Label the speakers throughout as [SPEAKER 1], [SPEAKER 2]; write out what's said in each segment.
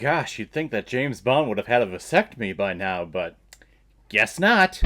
[SPEAKER 1] Gosh, you'd think that James Bond would have had a vasectomy by now, but guess not.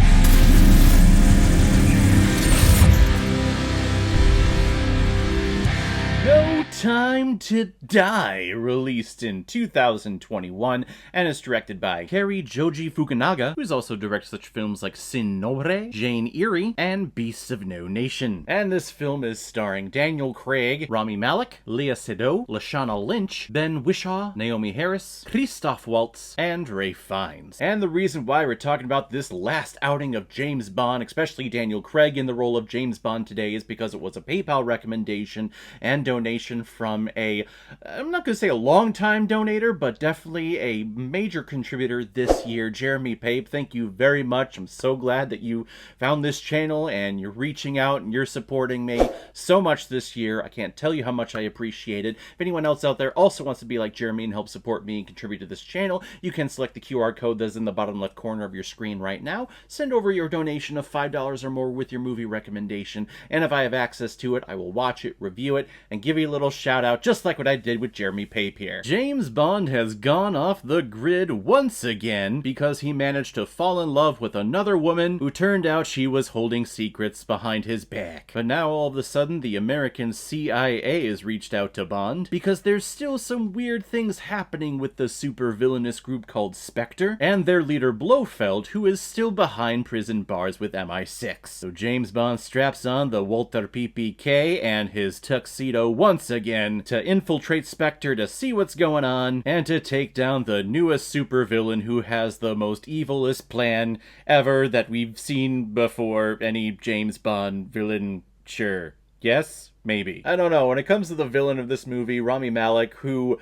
[SPEAKER 1] No Time to Die, released in 2021, and is directed by Cary Joji Fukunaga, who's also directed such films like Sin Nobre, Jane Eyre, and Beasts of No Nation. And this film is starring Daniel Craig, Rami Malek, Lea Seydoux, Lashana Lynch, Ben Whishaw, Naomi Harris, Christoph Waltz, and Ralph Fiennes. And the reason why we're talking about this last outing of James Bond, especially Daniel Craig in the role of James Bond today, is because it was a PayPal recommendation and donation from I'm not going to say a long-time donator, but definitely a major contributor this year, Jeremy Pape. Thank you very much. I'm so glad that you found this channel and you're reaching out and you're supporting me so much this year. I can't tell you how much I appreciate it. If anyone else out there also wants to be like Jeremy and help support me and contribute to this channel, you can select the QR code that's in the bottom left corner of your screen right now. Send over your donation of $5 or more with your movie recommendation, and if I have access to it, I will watch it, review it, and give you a little shout out, just like what I did with Jeremy Pape here. James Bond has gone off the grid once again because he managed to fall in love with another woman who turned out she was holding secrets behind his back. But now all of a sudden the American CIA has reached out to Bond because there's still some weird things happening with the super villainous group called Spectre and their leader Blofeld, who is still behind prison bars with MI6. So James Bond straps on the Walter PPK and his tuxedo once again to infiltrate Spectre to see what's going on and to take down the newest supervillain who has the most evilest plan ever that we've seen before any James Bond villain. Sure. Yes? Maybe. I don't know. When it comes to the villain of this movie, Rami Malek, who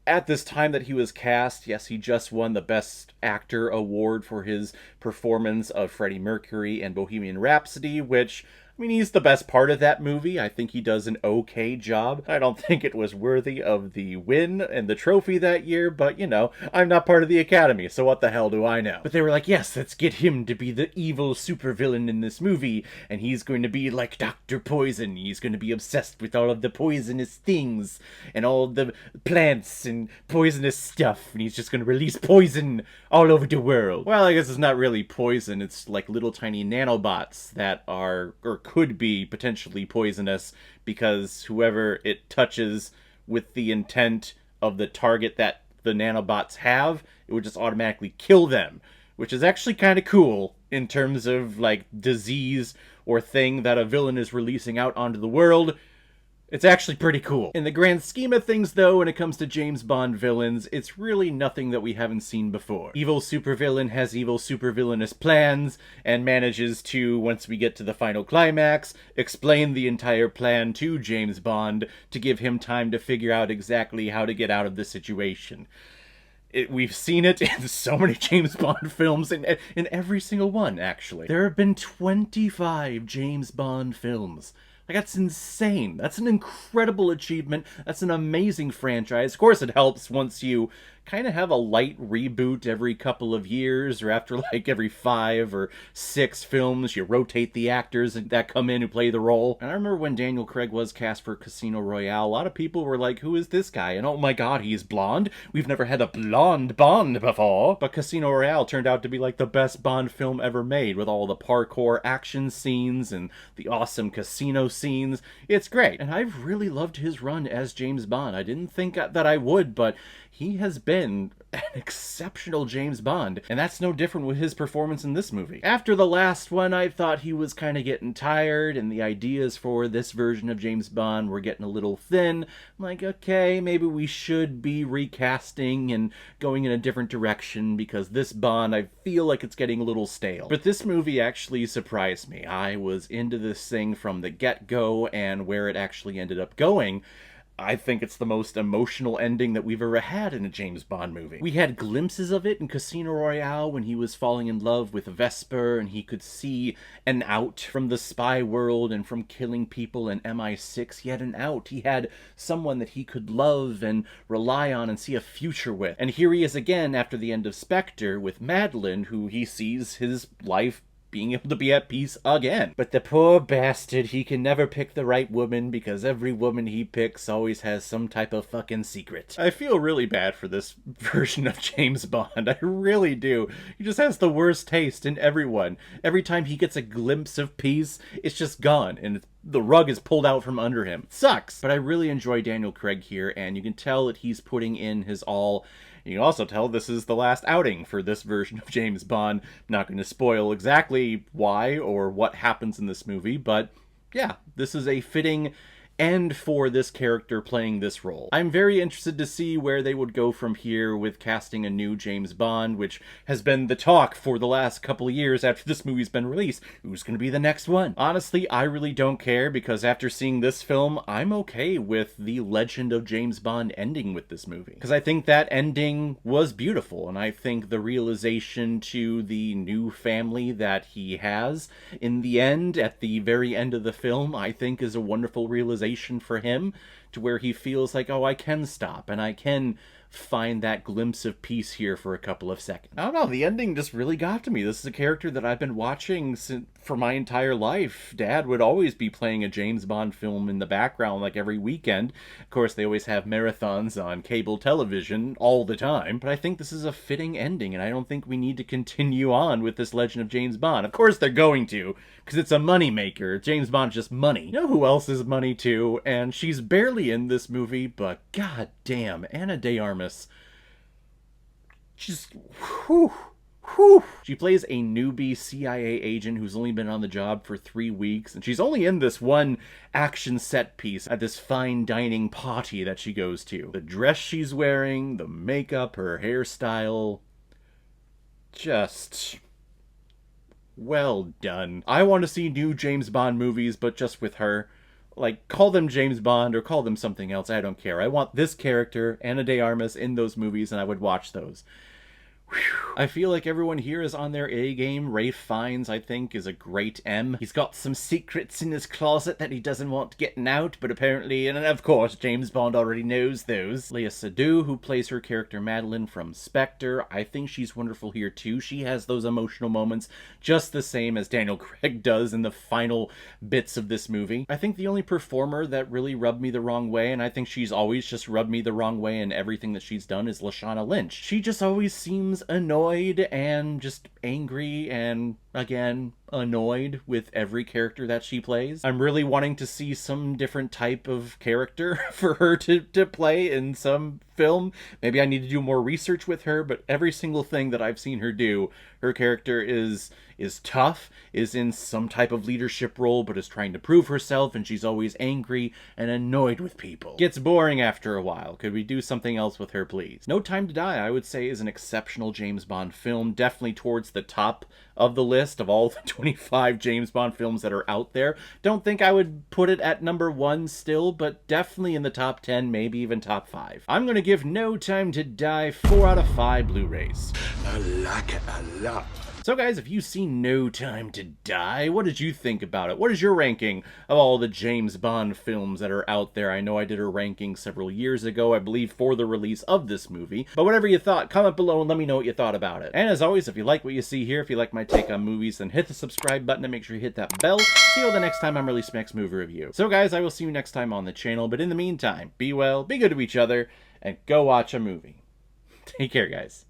[SPEAKER 1] at this time that he was cast, yes, he just won the Best Actor award for his performance of Freddie Mercury in Bohemian Rhapsody, which, I mean, he's the best part of that movie. I think he does an okay job. I don't think it was worthy of the win and the trophy that year, but, you know, I'm not part of the Academy, so what the hell do I know? But they were like, yes, let's get him to be the evil supervillain in this movie, and he's going to be like Dr. Poison. He's going to be obsessed with all of the poisonous things and all the plants and poisonous stuff, and he's just going to release poison all over the world. Well, I guess it's not really poison. It's like little tiny nanobots that are, or could be, potentially poisonous, because whoever it touches with the intent of the target that the nanobots have, it would just automatically kill them, which is actually kind of cool in terms of like disease or thing that a villain is releasing out onto the world. It's actually pretty cool. In the grand scheme of things, though, when it comes to James Bond villains, it's really nothing that we haven't seen before. Evil supervillain has evil supervillainous plans, and manages to, once we get to the final climax, explain the entire plan to James Bond to give him time to figure out exactly how to get out of the situation. We've seen it in so many James Bond films, in every single one, actually. There have been 25 James Bond films. Like, that's insane. That's an incredible achievement. That's an amazing franchise. Of course, it helps once you kind of have a light reboot every couple of years, or after like every 5 or 6 films, you rotate the actors that come in who play the role. And I remember when Daniel Craig was cast for Casino Royale, a lot of people were like, who is this guy? And oh my god, he's blonde? We've never had a blonde Bond before. But Casino Royale turned out to be like the best Bond film ever made, with all the parkour action scenes and the awesome casino scenes. It's great. And I've really loved his run as James Bond. I didn't think that I would, but he has been an exceptional James Bond, and that's no different with his performance in this movie. After the last one, I thought he was kind of getting tired, and the ideas for this version of James Bond were getting a little thin. I'm like, okay, maybe we should be recasting and going in a different direction, because this Bond, I feel like it's getting a little stale. But this movie actually surprised me. I was into this thing from the get-go, and where it actually ended up going, I think it's the most emotional ending that we've ever had in a James Bond movie. We had glimpses of it in Casino Royale when he was falling in love with Vesper and he could see an out from the spy world and from killing people in MI6. He had an out. He had someone that he could love and rely on and see a future with. And here he is again after the end of Spectre with Madeline, who he sees his life being able to be at peace again. But the poor bastard, he can never pick the right woman because every woman he picks always has some type of fucking secret. I feel really bad for this version of James Bond. I really do. He just has the worst taste in everyone. Every time he gets a glimpse of peace, it's just gone, and the rug is pulled out from under him. It sucks. But I really enjoy Daniel Craig here, and you can tell that he's putting in his all. You can also tell this is the last outing for this version of James Bond. I'm not going to spoil exactly why or what happens in this movie, but yeah, this is a fitting end for this character playing this role. I'm very interested to see where they would go from here with casting a new James Bond, which has been the talk for the last couple of years after this movie's been released. Who's going to be the next one? Honestly, I really don't care, because after seeing this film, I'm okay with the Legend of James Bond ending with this movie. Because I think that ending was beautiful, and I think the realization to the new family that he has in the end, at the very end of the film, I think is a wonderful realization for him, to where he feels like, oh, I can stop and I can find that glimpse of peace here for a couple of seconds. I don't know, the ending just really got to me. This is a character that I've been watching for my entire life. Dad would always be playing a James Bond film in the background like every weekend. Of course, they always have marathons on cable television all the time, but I think this is a fitting ending, and I don't think we need to continue on with this Legend of James Bond. Of course they're going to, because it's a moneymaker. James Bond's just money. You know who else is money too? And she's barely in this movie, but god damn, Ana de Armas. Just, whew. She plays a newbie CIA agent who's only been on the job for 3 weeks, and she's only in this one action set piece at this fine dining party that she goes to. The dress she's wearing, the makeup, her hairstyle, just well done. I want to see new James Bond movies, but just with her. Like, call them James Bond or call them something else, I don't care. I want this character, Ana de Armas, in those movies, and I would watch those. Whew. I feel like everyone here is on their A game. Ralph Fiennes, I think, is a great M. He's got some secrets in his closet that he doesn't want getting out, but apparently, and of course, James Bond already knows those. Léa Seydoux, who plays her character Madeline from Spectre, I think she's wonderful here too. She has those emotional moments just the same as Daniel Craig does in the final bits of this movie. I think the only performer that really rubbed me the wrong way, and I think she's always just rubbed me the wrong way in everything that she's done, is Lashana Lynch. She just always seems annoyed and just angry and, again, annoyed with every character that she plays. I'm really wanting to see some different type of character for her to play in some film. Maybe I need to do more research with her, but every single thing that I've seen her do, her character is tough, is in some type of leadership role, but is trying to prove herself, and she's always angry and annoyed with people. Gets boring after a while. Could we do something else with her, please? No Time to Die, I would say, is an exceptional James Bond film, definitely towards the top of the list of all the 25 James Bond films that are out there. Don't think I would put it at number 1 still, but definitely in the top 10, maybe even top 5. I'm gonna give No Time to Die 4 out of 5 Blu-rays.
[SPEAKER 2] I like it a lot.
[SPEAKER 1] So guys, if you've seen No Time to Die, what did you think about it? What is your ranking of all the James Bond films that are out there? I know I did a ranking several years ago, I believe, for the release of this movie. But whatever you thought, comment below and let me know what you thought about it. And as always, if you like what you see here, if you like my take on movies, then hit the subscribe button and make sure you hit that bell. See you the next time I'm releasing my next movie review. So guys, I will see you next time on the channel, but in the meantime, be well, be good to each other, and go watch a movie. Take care, guys.